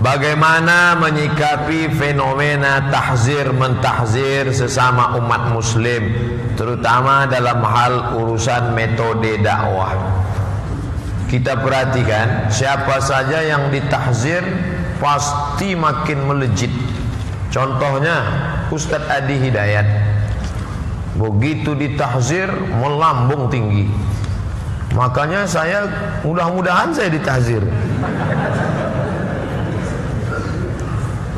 Bagaimana menyikapi fenomena tahzir mentahzir sesama umat muslim, terutama dalam hal urusan metode dakwah. Kita perhatikan, siapa saja yang ditahzir pasti makin melejit. Contohnya Ustadz Adi Hidayat, begitu ditahzir melambung tinggi. Makanya saya mudah-mudahan saya ditahzir.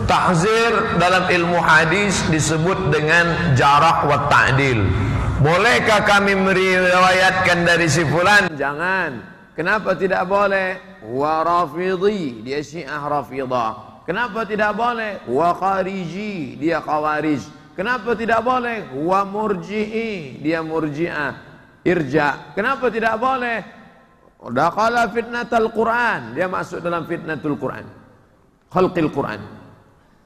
Tahzir dalam ilmu hadis disebut dengan jarah wa ta'dil. Bolehkah kami meriwayatkan dari si fulan? Jangan. Kenapa tidak boleh? Wa rafidhi, dia Syiah Rafidah. Kenapa tidak boleh? Wa khariji, dia Khawarij. Kenapa tidak boleh? Wa murji'i, dia Murji'ah, Irja. Kenapa tidak boleh? Dakhala fitnatul Quran, dia masuk dalam fitnatul Quran, khalqil Quran.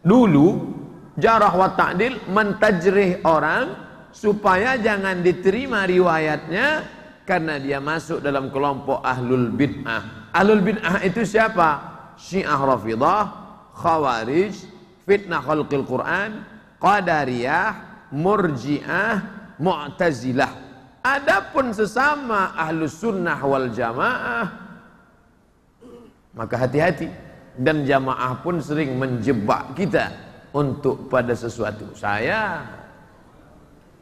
Dulu jarah wa ta'dil mentajrih orang supaya jangan diterima riwayatnya karena dia masuk dalam kelompok ahlul bid'ah. Ahlul bid'ah itu siapa? Syiah Rafidah, Khawarij, fitnah khalqil Quran, Qadariyah, Murji'ah, Mu'tazilah. Adapun sesama ahlus sunnah wal jamaah, maka hati-hati. Dan jamaah pun sering menjebak kita untuk pada sesuatu. Saya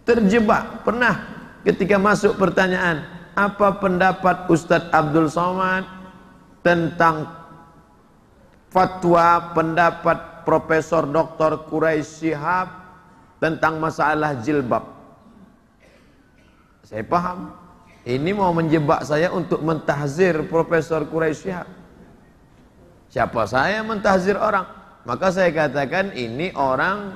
terjebak pernah ketika masuk pertanyaan, apa pendapat Ustadz Abdul Somad tentang fatwa pendapat Profesor Dr. Quraisy Shihab tentang masalah jilbab. Saya paham, ini mau menjebak saya untuk mentahzir Profesor Quraisy Shihab. Siapa saya mentahzir orang? Maka saya katakan ini orang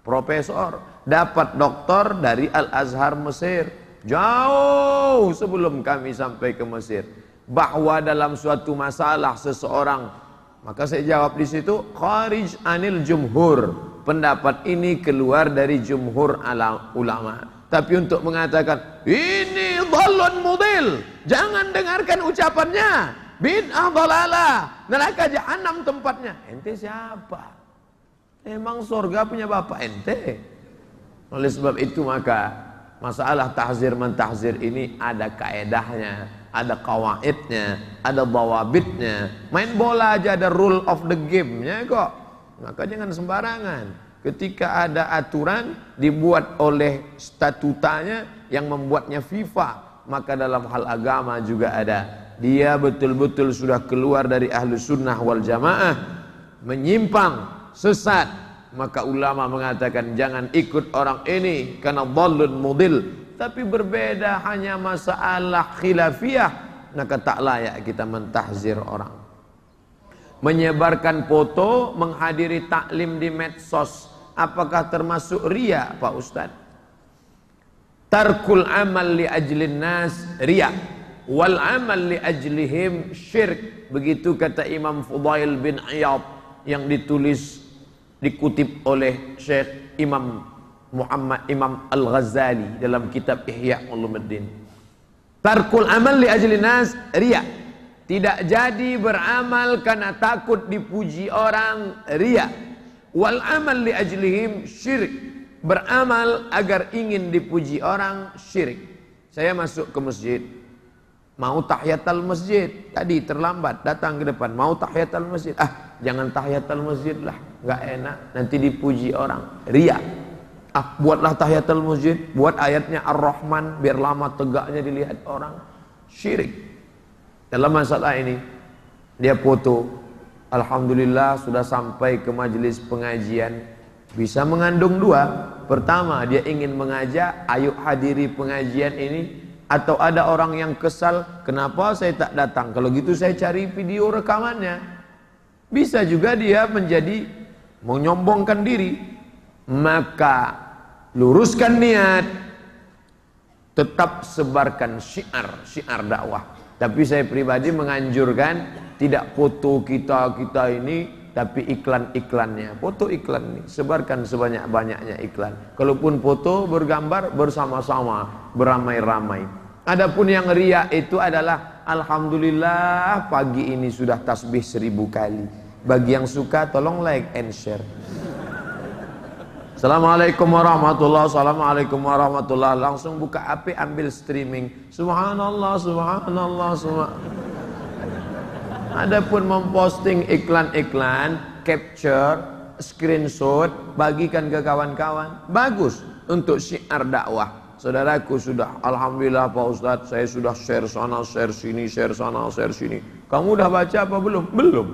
profesor, dapat doktor dari Al-Azhar Mesir, jauh sebelum kami sampai ke Mesir. Bahwa dalam suatu masalah seseorang, maka saya jawab di situ, kharij anil jumhur. Pendapat ini keluar dari jumhur ulama. Tapi untuk mengatakan ini dhalun mudil, jangan dengarkan ucapannya. Bid'ah dhalalah, neraka jahanam tempatnya. Ente siapa? Emang surga punya bapak ente? Oleh sebab itu maka masalah tahzir mentahzir ini ada kaedahnya, ada kawaidnya, ada dawabitnya. Main bola aja ada rule of the game-nya kok. Maka jangan sembarangan. Ketika ada aturan dibuat oleh statutanya yang membuatnya FIFA, maka dalam hal agama juga ada. Dia betul-betul sudah keluar dari ahlu sunnah wal jamaah, menyimpang, sesat, maka ulama mengatakan jangan ikut orang ini karena dhallun mudil. Tapi berbeda hanya masalah khilafiyah, maka tak layak kita mentahzir orang. Menyebarkan foto, menghadiri taklim di medsos, apakah termasuk riya Pak Ustaz? Tarkul amal li ajlin nas riya, wal amal li ajlihim syirk. Begitu kata Imam Fudail bin Iyad yang dikutip oleh Syekh Imam Muhammad Imam Al-Ghazali dalam kitab Ihya Ulumuddin. Tarkul amal li ajlin nas riya, tidak jadi beramal karena takut dipuji orang, riya. Wal amal li ajlihim syirik, beramal agar ingin dipuji orang, syirik. Saya masuk ke masjid, mau tahiyatul masjid, tadi terlambat datang ke depan, mau tahiyatul masjid, jangan tahiyatul masjid lah, nggak enak, nanti dipuji orang, riya. Buatlah tahiyatul masjid, buat ayatnya Ar-Rahman biar lama tegaknya dilihat orang, syirik. Dalam masalah ini dia foto, alhamdulillah sudah sampai ke majelis pengajian, bisa mengandung dua. Pertama, dia ingin mengajak, ayo hadiri pengajian ini. Atau ada orang yang kesal, kenapa saya tak datang? Kalau gitu saya cari video rekamannya. Bisa juga dia menjadi menyombongkan diri. Maka luruskan niat, tetap sebarkan syiar dakwah. Tapi saya pribadi menganjurkan tidak foto kita ini, tapi iklan-iklannya. Foto iklan ini sebarkan sebanyak-banyaknya iklan. Kalaupun foto bergambar bersama-sama, beramai-ramai. Adapun yang riya itu adalah alhamdulillah pagi ini sudah tasbih 1000 kali. Bagi yang suka tolong like and share. Assalamualaikum warahmatullahi wabarakatuh. Assalamualaikum warahmatullahi wabarakatuh. Langsung buka HP, ambil streaming. Subhanallah, subhanallah, subhanallah. Adapun memposting iklan-iklan, capture, screenshot, bagikan ke kawan-kawan, bagus untuk syiar dakwah. Saudaraku sudah, alhamdulillah Pak Ustadz, saya sudah share sana, share sini, share sana, share sini. Kamu udah baca apa belum? Belum.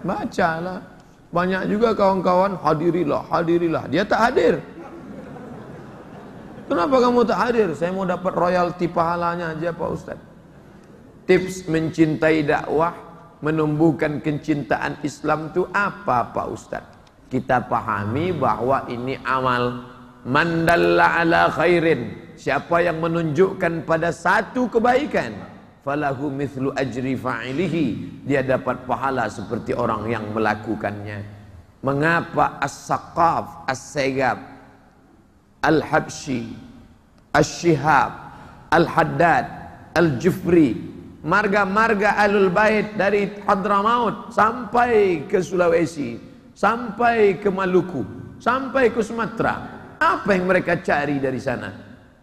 Bacalah. Banyak juga kawan-kawan, hadirilah, hadirilah. Dia tak hadir. Kenapa kamu tak hadir? Saya mau dapat royalti pahalanya aja Pak Ustadz. Tips mencintai dakwah, menumbuhkan kecintaan Islam itu apa Pak Ustadz? Kita pahami bahwa ini amal. Man dalla ala khairin, siapa yang menunjukkan pada satu kebaikan, falahu mithlu ajri fa'ilihi, dia dapat pahala seperti orang yang melakukannya. Mengapa As-Saqaf, As-Segab, Al-Habsyi, Asy-Syihab, Al-Haddad, Al-Jufri, marga-marga Ahlul Bait dari Hadramaut sampai ke Sulawesi, sampai ke Maluku, sampai ke Sumatera, apa yang mereka cari dari sana?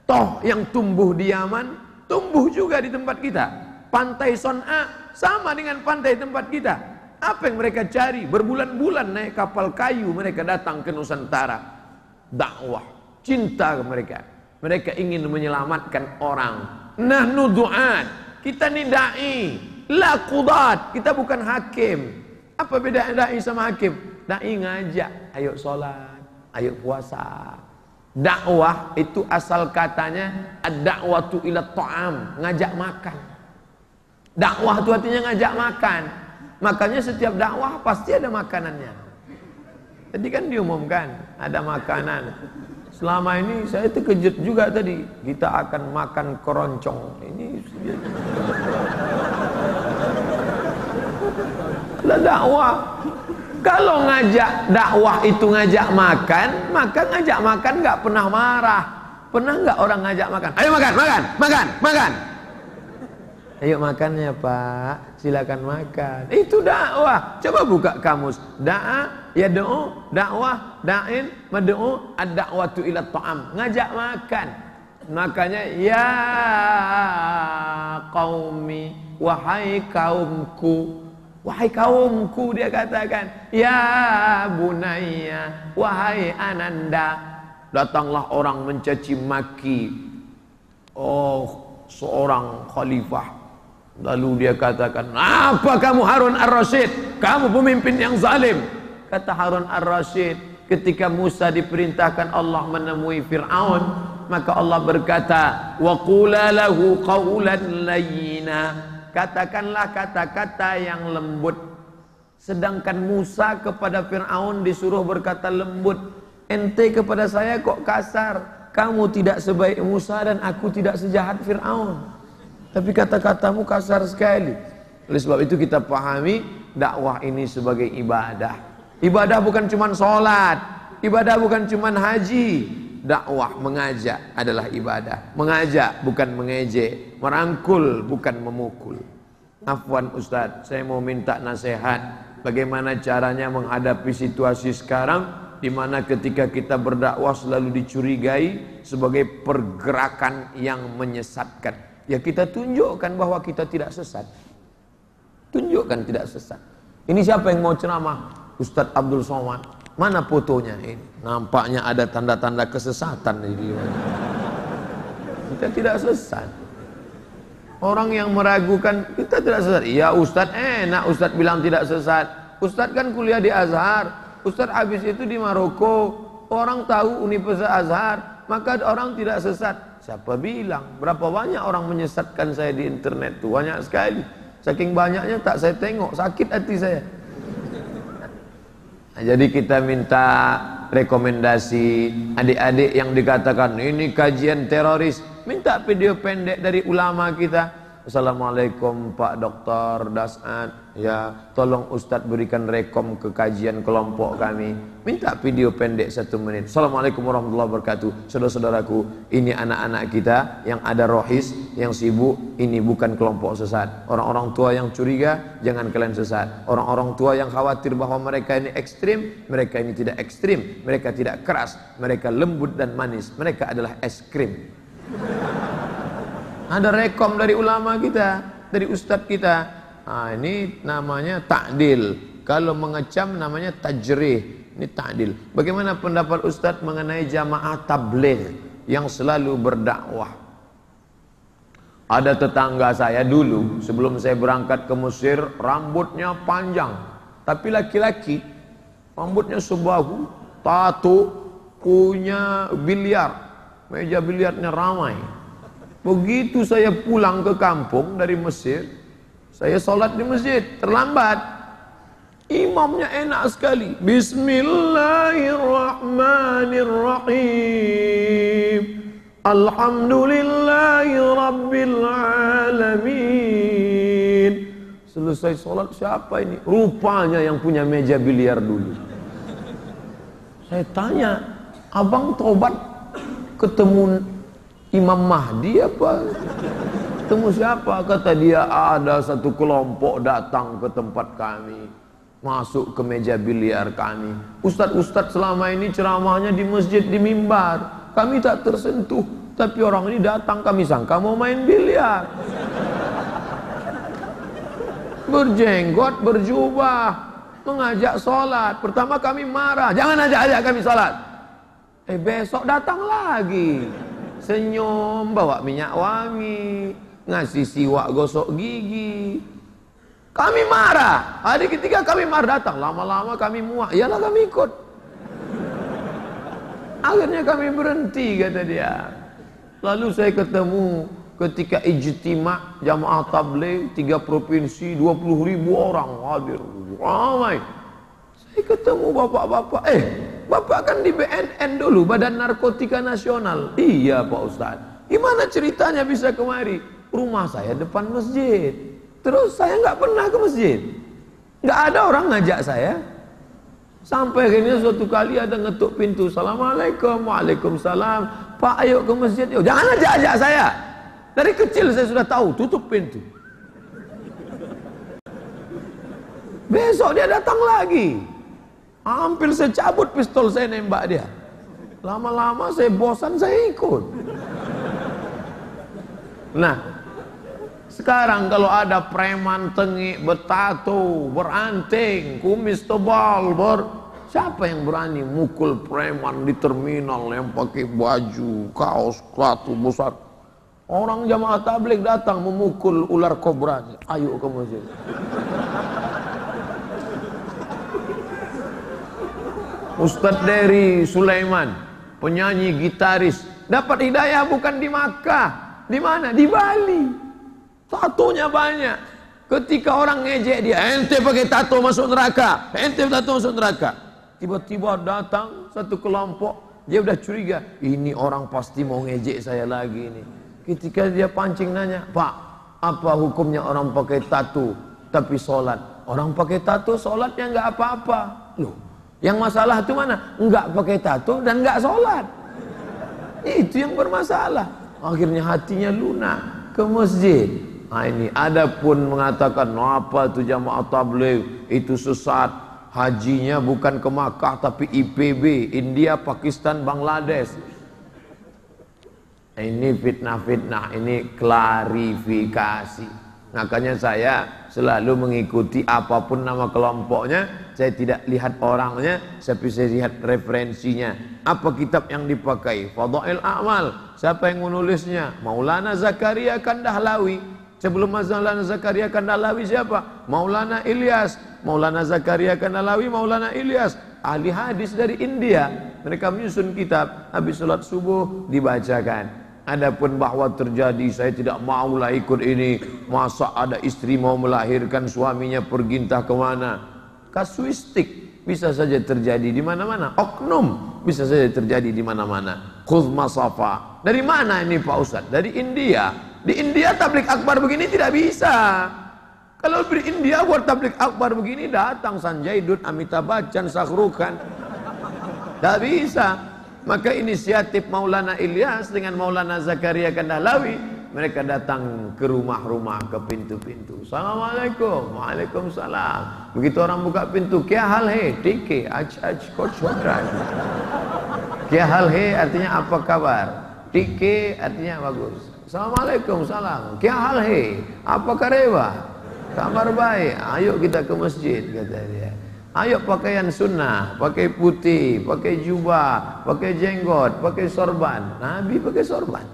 Toh yang tumbuh di Yaman tumbuh juga di tempat kita. Pantai Son'a sama dengan pantai tempat kita. Apa yang mereka cari? Berbulan-bulan naik kapal kayu mereka datang ke Nusantara. Dakwah, cinta ke mereka. Mereka ingin menyelamatkan orang. Nahnu du'at, kita ni da'i, la qudat, kita bukan hakim. Apa beda da'i sama hakim? Da'i ngajak, ayo sholat, ayo puasa. Dakwah itu asal katanya ad-da'watu ila ta'am, ngajak makan. Dakwah itu artinya ngajak makan. Makanya setiap dakwah pasti ada makanannya. Tadi kan diumumkan ada makanan. Selama ini saya terkejut juga tadi, kita akan makan keroncong. Ini lah dakwah. Kalau ngajak dakwah itu ngajak makan, maka ngajak makan nggak pernah marah. Pernah nggak orang ngajak makan? Ayo makan, makan, makan, makan. Ayo makannya Pak, silakan makan. Itu dakwah. Coba buka kamus. Da'a, yad'u, dakwah, da'in, mad'u, ad-da'watu ila ta'am. Ngajak makan. Makanya ya qaumi, wahai kaumku. Wahai kaumku, dia katakan, ya bunayya, wahai ananda. Datanglah orang mencaci maki seorang khalifah. Lalu dia katakan, apa kamu Harun ar-Rasyid? Kamu pemimpin yang zalim. Kata Harun ar-Rasyid, ketika Musa diperintahkan Allah menemui Fir'aun, maka Allah berkata, wa qula lahu qawlan layyina, katakanlah kata-kata yang lembut. Sedangkan Musa kepada Fir'aun disuruh berkata lembut. Ente kepada saya kok kasar. Kamu tidak sebaik Musa dan aku tidak sejahat Fir'aun, tapi kata-katamu kasar sekali. Oleh sebab itu kita pahami dakwah ini sebagai ibadah. Ibadah bukan cuma sholat, ibadah bukan cuma haji. Dakwah mengajak adalah ibadah. Mengajak bukan mengejek, merangkul bukan memukul. Afwan Ustadz, saya mau minta nasihat. Bagaimana caranya menghadapi situasi sekarang di mana ketika kita berdakwah selalu dicurigai sebagai pergerakan yang menyesatkan. Ya kita tunjukkan bahwa kita tidak sesat. Tunjukkan tidak sesat. Ini siapa yang mau ceramah? Ustadz Abdul Somad. Mana fotonya ini? Nampaknya ada tanda-tanda kesesatan di dia. Kita tidak sesat. Orang yang meragukan kita tidak sesat. Ya Ustadz enak Ustadz bilang tidak sesat. Ustadz kan kuliah di Azhar. Ustadz habis itu di Maroko. Orang tahu Universitas Azhar, maka orang tidak sesat. Siapa bilang? Berapa banyak orang menyesatkan saya di internet itu? Banyak sekali. Saking banyaknya tak saya tengok, sakit hati saya. Nah, jadi kita minta rekomendasi adik-adik yang dikatakan ini kajian teroris, minta video pendek dari ulama kita. Assalamualaikum Pak Dokter Dasat, ya tolong Ustadz berikan rekom ke kajian kelompok kami. Minta video pendek 1 menit. Assalamualaikum warahmatullahi wabarakatuh. Saudara-saudaraku, ini anak-anak kita yang ada rohis, yang sibuk. Ini bukan kelompok sesat. Orang-orang tua yang curiga, jangan kalian sesat. Orang-orang tua yang khawatir bahwa mereka ini ekstrim, mereka ini tidak ekstrim. Mereka tidak keras, mereka lembut dan manis. Mereka adalah es krim. Ada rekom dari ulama kita, dari ustadz kita. Nah, ini namanya ta'dil. Kalau mengecam namanya tajrih. Ini ta'dil. Bagaimana pendapat ustadz mengenai jamaah tabligh yang selalu berdakwah? Ada tetangga saya dulu, sebelum saya berangkat ke Mesir, rambutnya panjang, tapi laki-laki, rambutnya sebahu, tato, punya biliar, meja biliarnya ramai. Begitu saya pulang ke kampung dari Mesir, saya sholat di masjid, terlambat. Imamnya enak sekali. Bismillahirrahmanirrahim. Alhamdulillahi rabbil alamin. Selesai sholat, siapa ini? Rupanya yang punya meja biliar dulu. Saya tanya, abang tobat ketemu Imam Mahdi apa? Ketemu siapa? Kata dia, ada satu kelompok datang ke tempat kami, masuk ke meja biliar kami. Ustadz-ustadz selama ini ceramahnya di masjid, di mimbar, kami tak tersentuh. Tapi orang ini datang, kami sangka mau main biliar. Berjenggot, berjubah, mengajak sholat. Pertama kami marah, jangan ajak-ajak kami sholat. Besok datang lagi, senyum, bawa minyak wangi, ngasih siwak gosok gigi. Kami marah. Hari ketiga kami marah, datang. Lama-lama kami muak. Iyalah kami ikut. Akhirnya kami berhenti, kata dia. Lalu saya ketemu ketika ijtima jamaah tabligh 3 provinsi, 20.000 orang hadir. Ramai. Saya ketemu bapak-bapak. Bapak kan di BNN dulu, Badan Narkotika Nasional. Iya Pak Ustadz. Gimana ceritanya bisa kemari? Rumah saya depan masjid. Terus saya nggak pernah ke masjid. Nggak ada orang ngajak saya. Sampai akhirnya suatu kali ada ngetuk pintu. Assalamualaikum, waalaikumsalam. Pak ayo ke masjid. Yuk, jangan ajak-ajak saya. Dari kecil saya sudah tahu, tutup pintu. Besok dia datang lagi. Hampir saya cabut pistol, saya nembak dia. Lama-lama saya bosan, saya ikut. Nah, sekarang kalau ada preman tengik, bertato, beranting, kumis tebal, siapa yang berani mukul preman di terminal yang pakai baju, kaos, sepatu besar? Orang jamaah tabligh datang memukul ular kobra. Ayo ke masjid. Ustadz Dery Sulaiman, penyanyi gitaris, dapat hidayah bukan di Makkah. Di mana? Di Bali. Tatonya banyak. Ketika orang ngejek dia, ente pakai tato masuk neraka, ente tato masuk neraka. Tiba-tiba datang satu kelompok, dia udah curiga, ini orang pasti mau ngejek saya lagi nih. Ketika dia pancing nanya, Pak, apa hukumnya orang pakai tato tapi sholat? Orang pakai tato sholatnya nggak apa-apa. Loh, yang masalah itu mana? Enggak pakai tato dan enggak sholat. Itu yang bermasalah. Akhirnya hatinya lunak, ke masjid. Nah ini, ada pun mengatakan, apa itu jamaah tabligh, itu sesat. Hajinya bukan ke Makkah tapi IPB, India, Pakistan, Bangladesh. Ini fitnah-fitnah, ini klarifikasi. Makanya saya selalu mengikuti apapun nama kelompoknya, saya tidak lihat orangnya, tapi saya lihat referensinya. Apa kitab yang dipakai? Fadhail A'mal. Siapa yang menulisnya? Maulana Zakaria Kandahlawi. Sebelum Maulana Zakaria Kandahlawi siapa? Maulana Ilyas. Maulana Zakaria Kandahlawi, Maulana Ilyas. Ahli hadis dari India. Mereka menyusun kitab. Habis sholat subuh dibacakan. Adapun bahwa terjadi, saya tidak maulah ikut ini. Masa ada istri mau melahirkan, suaminya pergi entah kemana. Kasuistik bisa saja terjadi di mana-mana. Oknum bisa saja terjadi di mana-mana. Khudh masafa. Dari mana ini Pak Ustadz? Dari India. Di India tablik akbar begini tidak bisa. Kalau di India buat tablik akbar begini datang Sanjay Dutt, Amitabh Bachchan, Shah Rukh Khan. Tidak bisa. Maka inisiatif Maulana Ilyas dengan Maulana Zakaria Kandahlawi, mereka datang ke rumah-rumah, ke pintu-pintu. Assalamualaikum, waalaikumsalam. Begitu orang buka pintu, kya hal hai, tike, aj ko chhodra. Kya hal hai artinya apa kabar? Tike artinya bagus. Assalamualaikum, salam. Kya hal hai, apa kareba? Kabar baik. Ayo kita ke masjid, kata dia. Ayo pakaian sunnah, pakai putih, pakai jubah, pakai jenggot, pakai sorban. Nabi pakai sorban.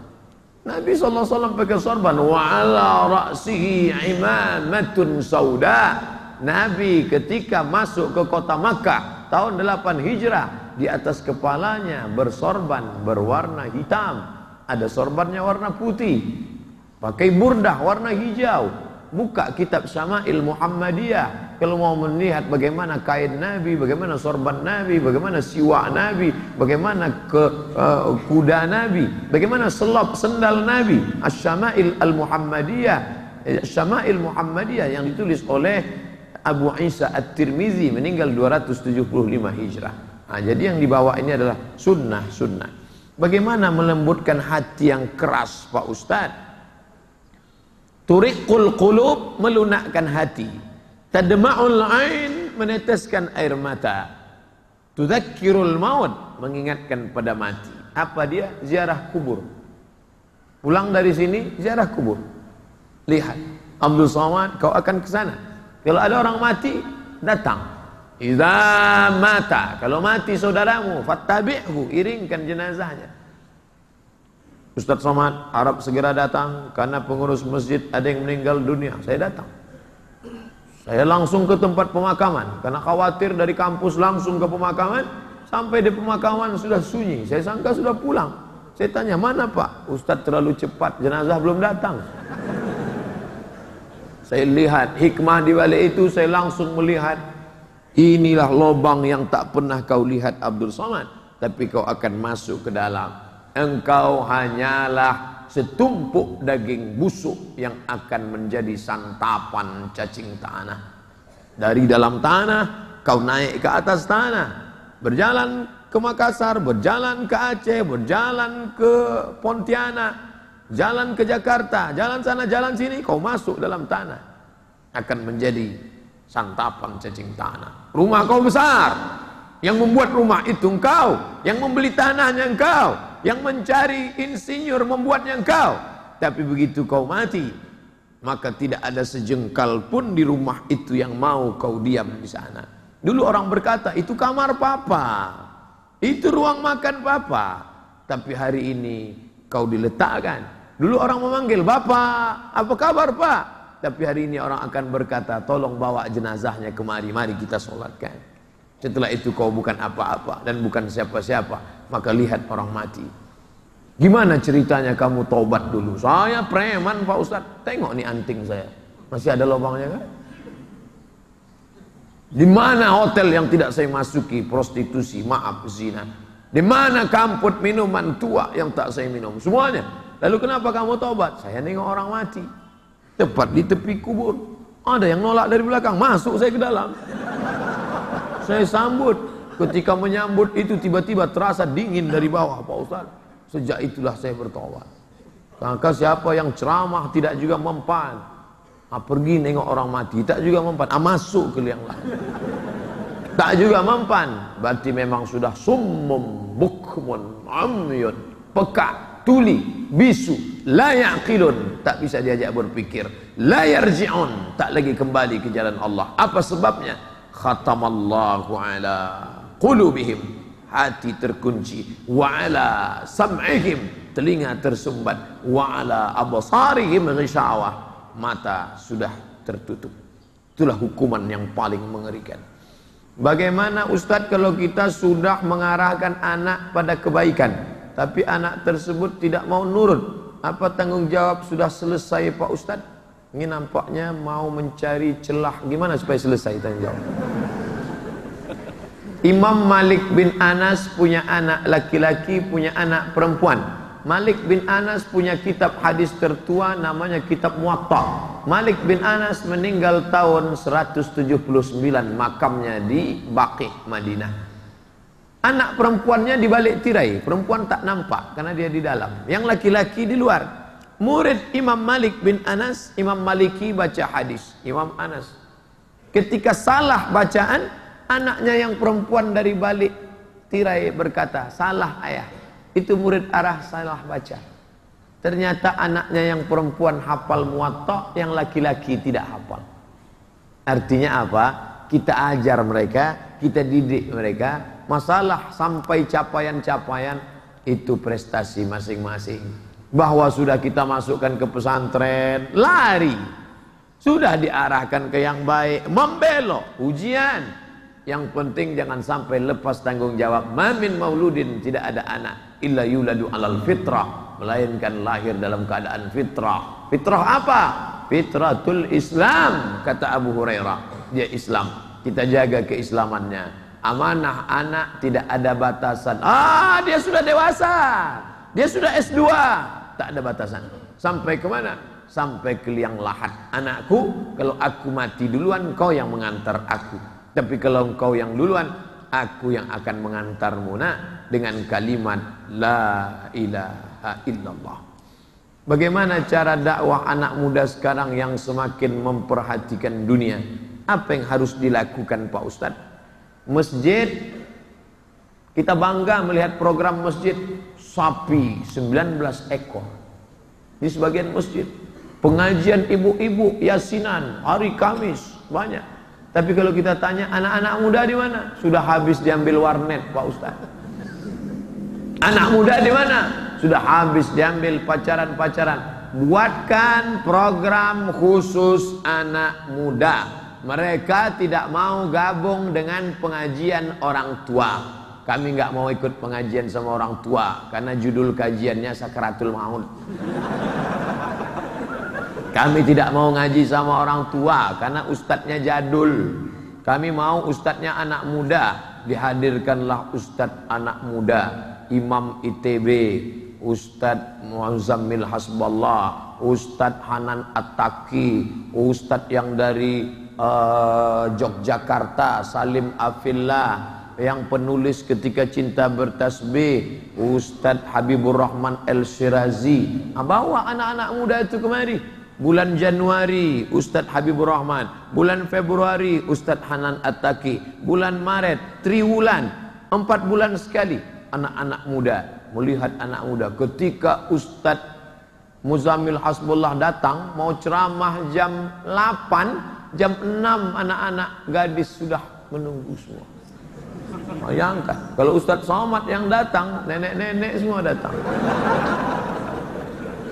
Nabi SAW pakai sorban. Wa ala ra'sihi imamatun sauda. Nabi ketika masuk ke kota Makkah tahun 8 Hijrah, di atas kepalanya bersorban berwarna hitam. Ada sorbannya warna putih. Pakai burdah warna hijau. Buka kitab Syama'il Muhammadiyah kalau mau melihat bagaimana kain Nabi, bagaimana sorban Nabi, bagaimana siwak Nabi, bagaimana kuda Nabi, bagaimana selop sendal Nabi. Asy-Syama'il Al-Muhammadiyah, Syama'il Muhammadiyah yang ditulis oleh Abu Isa At-Tirmizi, meninggal 275 Hijrah. Nah, jadi yang dibawa ini adalah sunnah-sunnah. Bagaimana melembutkan hati yang keras, Pak Ustadz? Turiqul qulub, melunakkan hati. Tadma'ul ain, meneteskan air mata. Tudzakkirul maut, mengingatkan pada mati. Apa dia? Ziarah kubur. Pulang dari sini ziarah kubur. Lihat, Abdul Somad, kau akan ke sana. Kalau ada orang mati, datang. Idza mata, kalau mati saudaramu, fattabi'hu, iringkan jenazahnya. Ustadz Somad, harap segera datang karena pengurus masjid ada yang meninggal dunia. Saya datang. Saya langsung ke tempat pemakaman karena khawatir dari kampus langsung ke pemakaman. Sampai di pemakaman sudah sunyi. Saya sangka sudah pulang. Saya tanya, mana Pak? Ustadz terlalu cepat, jenazah belum datang. Saya lihat hikmah di balik itu, saya langsung melihat. Inilah lubang yang tak pernah kau lihat Abdul Somad. Tapi kau akan masuk ke dalam. Engkau hanyalah setumpuk daging busuk yang akan menjadi santapan cacing tanah. Dari dalam tanah kau naik ke atas tanah, berjalan ke Makassar, berjalan ke Aceh, berjalan ke Pontianak, jalan ke Jakarta, jalan sana, jalan sini, kau masuk dalam tanah, akan menjadi santapan cacing tanah. Rumah kau besar, yang membuat rumah itu engkau, yang membeli tanahnya engkau, yang mencari insinyur membuatnya engkau. Tapi begitu kau mati, maka tidak ada sejengkal pun di rumah itu yang mau kau diam di sana. Dulu orang berkata, itu kamar papa, itu ruang makan papa. Tapi hari ini kau diletakkan. Dulu orang memanggil, bapak, apa kabar pak? Tapi hari ini orang akan berkata, tolong bawa jenazahnya kemari, mari kita sholatkan. Setelah itu kau bukan apa-apa dan bukan siapa-siapa, maka lihat orang mati. Gimana ceritanya kamu taubat dulu? Saya preman Pak Ustadz. Tengok nih anting saya, masih ada lubangnya kan? Di mana hotel yang tidak saya masuki? Prostitusi, maaf, zina. Di mana kamput minuman tua yang tak saya minum? Semuanya. Lalu kenapa kamu taubat? Saya nengok orang mati, tepat di tepi kubur. Ada yang nolak dari belakang, masuk saya ke dalam. Saya sambut. Ketika menyambut itu tiba-tiba terasa dingin dari bawah, Pak Ustaz. Sejak itulah saya bertobat. Maka siapa yang ceramah tidak juga mempan, pergi nengok orang mati tak juga mempan, masuk ke liang lahat tak juga mempan, berarti memang sudah summum bukmun amyun, peka, tuli, bisu, la yaqilun, tak bisa diajak berpikir, la yarji'un, tak lagi kembali ke jalan Allah. Apa sebabnya? Khatamallahu ala qulubihim, hati terkunci, wa ala sam'ihim, telinga tersumbat, wa ala absarihim ghishawah, mata sudah tertutup. Itulah hukuman yang paling mengerikan. Bagaimana Ustadz kalau kita sudah mengarahkan anak pada kebaikan, tapi anak tersebut tidak mau nurut? Apa tanggung jawab sudah selesai Pak Ustadz? Ini nampaknya mau mencari celah. Gimana supaya selesai tanggung jawab? Imam Malik bin Anas punya anak laki-laki, punya anak perempuan. Malik bin Anas punya kitab hadis tertua namanya kitab Muwatta. Malik bin Anas meninggal tahun 179, makamnya di Baqi, Madinah. Anak perempuannya di balik tirai, perempuan tak nampak karena dia di dalam. Yang laki-laki di luar. Murid Imam Malik bin Anas, Imam Maliki baca hadis. Imam Anas ketika salah bacaan, anaknya yang perempuan dari balik tirai berkata, salah ayah. Itu murid arah salah baca. Ternyata anaknya yang perempuan hafal Muwatta, yang laki-laki tidak hafal. Artinya apa? Kita ajar mereka, kita didik mereka. Masalah sampai capaian-capaian itu prestasi masing-masing. Bahwa sudah kita masukkan ke pesantren, lari. Sudah diarahkan ke yang baik, membelok, ujian. Yang penting jangan sampai lepas tanggung jawab. Mamin mauludin, tidak ada anak illa yuladu alal fitrah, melainkan lahir dalam keadaan fitrah. Fitrah apa? Fitratul Islam, kata Abu Hurairah. Dia Islam, kita jaga keislamannya. Amanah anak tidak ada batasan. Dia sudah dewasa, dia sudah S2, tak ada batasan. Sampai kemana? Sampai ke liang lahat. Anakku, kalau aku mati duluan, kau yang mengantar aku. Tapi kalau engkau yang duluan, aku yang akan mengantarmu, nak, dengan kalimat la ilaha illallah. Bagaimana cara dakwah anak muda sekarang yang semakin memperhatikan dunia? Apa yang harus dilakukan Pak Ustadz? Masjid, kita bangga melihat program masjid. Sapi 19 ekor di sebagian masjid. Pengajian ibu-ibu yasinan hari Kamis banyak. Tapi kalau kita tanya anak-anak muda di mana? Sudah habis diambil warnet Pak Ustaz. Anak muda di mana? Sudah habis diambil pacaran-pacaran. Buatkan program khusus anak muda. Mereka tidak mau gabung dengan pengajian orang tua. Kami nggak mau ikut pengajian sama orang tua karena judul kajiannya Sakaratul Maut. Kami tidak mau ngaji sama orang tua karena ustadznya jadul. Kami mau ustadznya anak muda. Dihadirkanlah ustadz anak muda, Imam ITB, Ustadz Muazzamil Hasballah, Ustadz Hanan At-Taki, Ustadz yang dari Yogyakarta, Salim Afillah, yang penulis Ketika Cinta Bertasbih, Ustadz Habibur Rahman El-Shirazi. Bawa anak-anak muda itu kemari. Bulan Januari Ustadz Habibur Rahman, bulan Februari Ustadz Hanan At-Taki, bulan Maret, triwulan, 4 bulan sekali. Anak-anak muda, melihat anak muda. Ketika Ustadz Muzammil Hasbullah datang mau ceramah jam 8, jam 6 anak-anak gadis sudah menunggu semua. Bayangkan kalau Ustadz Somad yang datang, nenek-nenek semua datang.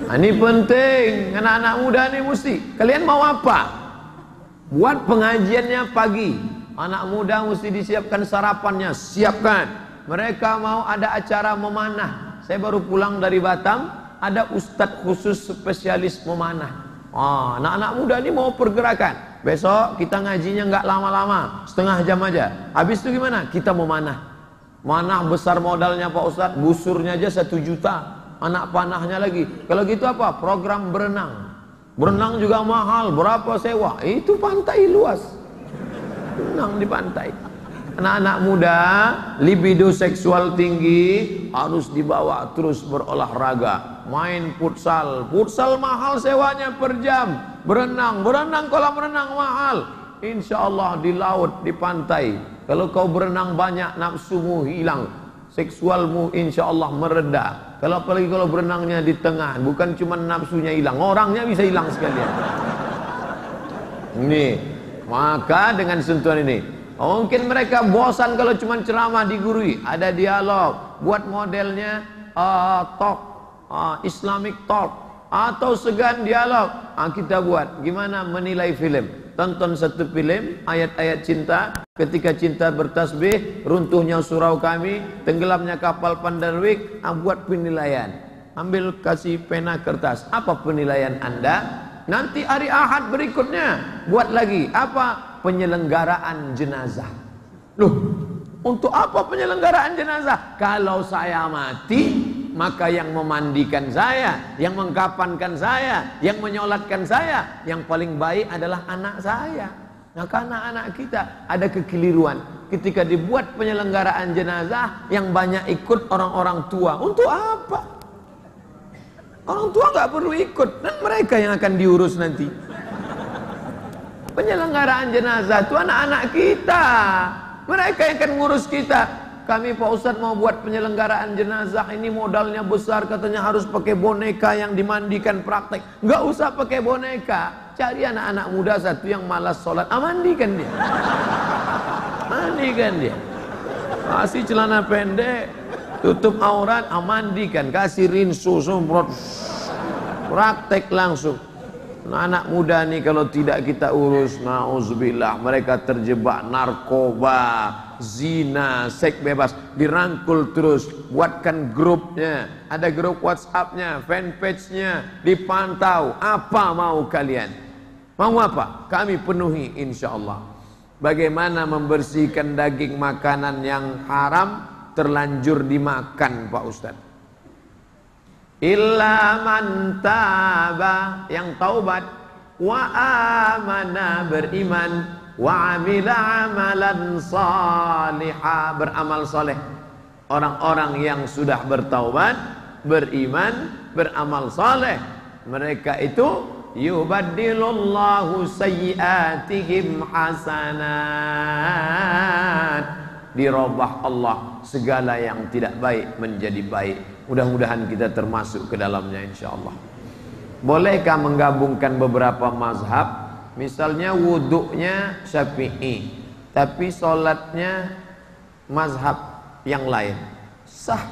Nah, ini penting, anak-anak muda ini mesti. Kalian mau apa? Buat pengajiannya pagi. Anak muda mesti disiapkan sarapannya, siapkan. Mereka mau ada acara memanah. Saya baru pulang dari Batam, ada ustadz khusus spesialis memanah. Anak-anak muda ini mau pergerakan. Besok kita ngajinya nggak lama-lama, setengah jam aja. Habis itu gimana? Kita memanah. Manah besar modalnya Pak Ustadz, busurnya aja 1 juta. Anak panahnya lagi. Kalau gitu apa? Program berenang. Berenang juga mahal. Berapa sewa? Itu pantai luas. Berenang di pantai. Anak-anak muda, libido seksual tinggi, harus dibawa terus berolahraga. Main futsal. Futsal mahal sewanya per jam. Berenang kolam renang mahal. Insya Allah di laut, di pantai. Kalau kau berenang banyak, nafsumu hilang. Seksualmu insya Allah mereda. Kalau apalagi kalau berenangnya di tengah, bukan cuma nafsunya hilang, orangnya bisa hilang sekalian. Ini, maka dengan sentuhan ini, mungkin mereka bosan kalau cuma ceramah digurui. Ada dialog, buat modelnya talk, Islamic talk, atau segan dialog. Kita buat, gimana menilai film? Tonton satu film, ayat-ayat cinta, Ketika Cinta Bertasbih, runtuhnya surau kami, tenggelamnya kapal Pandarwik. Buat penilaian. Ambil kasih pena kertas. Apa penilaian Anda? Nanti hari Ahad berikutnya buat lagi. Apa? Penyelenggaraan jenazah. Loh, untuk apa penyelenggaraan jenazah? Kalau saya mati, maka yang memandikan saya, yang mengkafankan saya, yang menyolatkan saya, yang paling baik adalah anak saya. Maka anak-anak kita ada kekeliruan ketika dibuat penyelenggaraan jenazah yang banyak ikut orang-orang tua. Untuk apa? Orang tua nggak perlu ikut, dan mereka yang akan diurus nanti. Penyelenggaraan jenazah itu anak-anak kita, mereka yang akan ngurus kita. Kami Pak Ustadz mau buat penyelenggaraan jenazah, ini modalnya besar, katanya harus pakai boneka yang dimandikan praktek. Nggak usah pakai boneka, cari anak-anak muda satu yang malas sholat, mandikan dia. Mandikan dia. Kasih celana pendek, tutup aurat, mandikan. Kasih rinso, semprot, praktek langsung. Nah, anak muda nih kalau tidak kita urus, nauzubillah, mereka terjebak narkoba, zina, seks bebas, dirangkul terus. Buatkan grupnya, ada grup WhatsAppnya, fanpage-nya, dipantau. Apa mau kalian? Mau apa? Kami penuhi insyaallah. Bagaimana membersihkan daging makanan yang haram terlanjur dimakan Pak Ustadz? Illa man taba, yang taubat, wa amana, beriman, wa amila amalan salihah, beramal soleh. Orang-orang yang sudah bertaubat, beriman, beramal soleh, mereka itu yubaddilullahu sayyiatihim hasanat, dirubah Allah segala yang tidak baik menjadi baik. Mudah-mudahan kita termasuk ke dalamnya insyaallah. Bolehkah menggabungkan beberapa mazhab? Misalnya wuduknya Syafi'i, tapi sholatnya mazhab yang lain. Sah.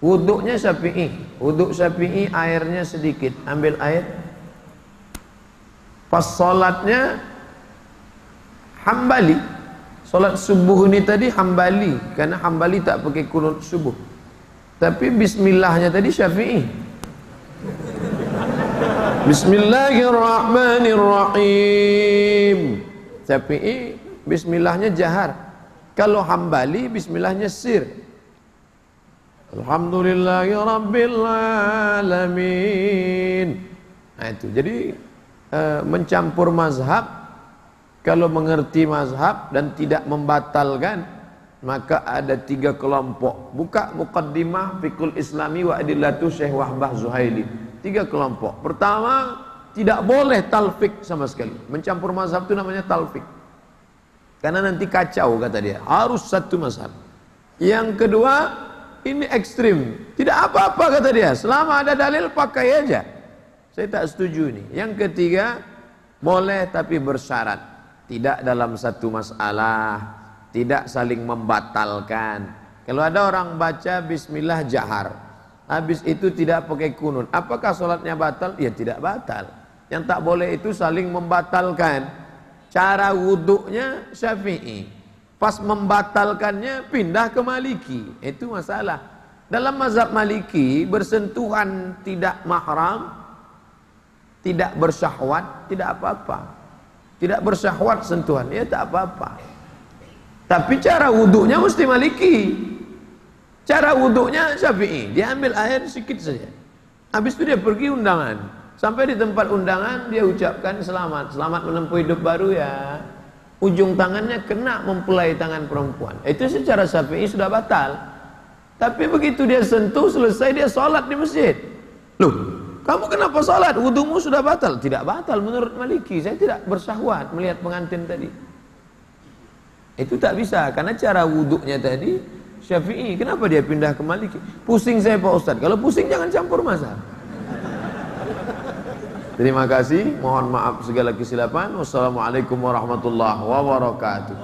Wuduknya Syafi'i, wuduk Syafi'i airnya sedikit, ambil air. Pas sholatnya Hambali. Sholat subuh ini tadi Hambali, karena Hambali tak pakai kunut subuh. Tapi bismillahnya tadi Syafi'i. Bismillahirrahmanirrahim. Syafi'i bismillahnya jahar. Kalau Hambali bismillahnya sir. Alhamdulillahirabbil alamin. Nah itu. Jadi mencampur mazhab, kalau mengerti mazhab dan tidak membatalkan, maka ada 3 kelompok. Buka Muqaddimah Fiqhul Islami wa Adillatu Syekh Wahbah Zuhaili. 3 kelompok. Pertama, tidak boleh talfik sama sekali. Mencampur mazhab itu namanya talfik. Karena nanti kacau kata dia. Harus satu mazhab. Yang kedua, ini ekstrim. Tidak apa-apa kata dia. Selama ada dalil pakai aja. Saya tak setuju ini. Yang ketiga, boleh tapi bersyarat. Tidak dalam satu masalah, tidak saling membatalkan. Kalau ada orang baca bismillah jahar, habis itu tidak pakai kunut, apakah sholatnya batal? Ya tidak batal. Yang tak boleh itu saling membatalkan. Cara wuduknya Syafi'i, pas membatalkannya pindah ke Maliki. Itu masalah. Dalam mazhab Maliki, bersentuhan tidak mahram, tidak bersyahwat, tidak apa-apa. Tidak bersyahwat sentuhan, ya tak apa-apa. Tapi cara wuduknya mesti Maliki. Cara wuduknya Syafi'i. Dia ambil air sedikit saja. Habis itu dia pergi undangan. Sampai di tempat undangan dia ucapkan selamat. Selamat menempuh hidup baru ya. Ujung tangannya kena mempelai tangan perempuan. Itu secara Syafi'i sudah batal. Tapi begitu dia sentuh, selesai dia sholat di masjid. Loh, kamu kenapa sholat? Wudumu sudah batal. Tidak batal menurut Maliki. Saya tidak bersyahwat melihat pengantin tadi. Itu tak bisa. Karena cara wuduknya tadi Syafi'i. Kenapa dia pindah ke Maliki? Pusing saya Pak Ustadz. Kalau pusing jangan campur mazhab. Terima kasih. Mohon maaf segala kesilapan. Wassalamualaikum warahmatullahi wabarakatuh.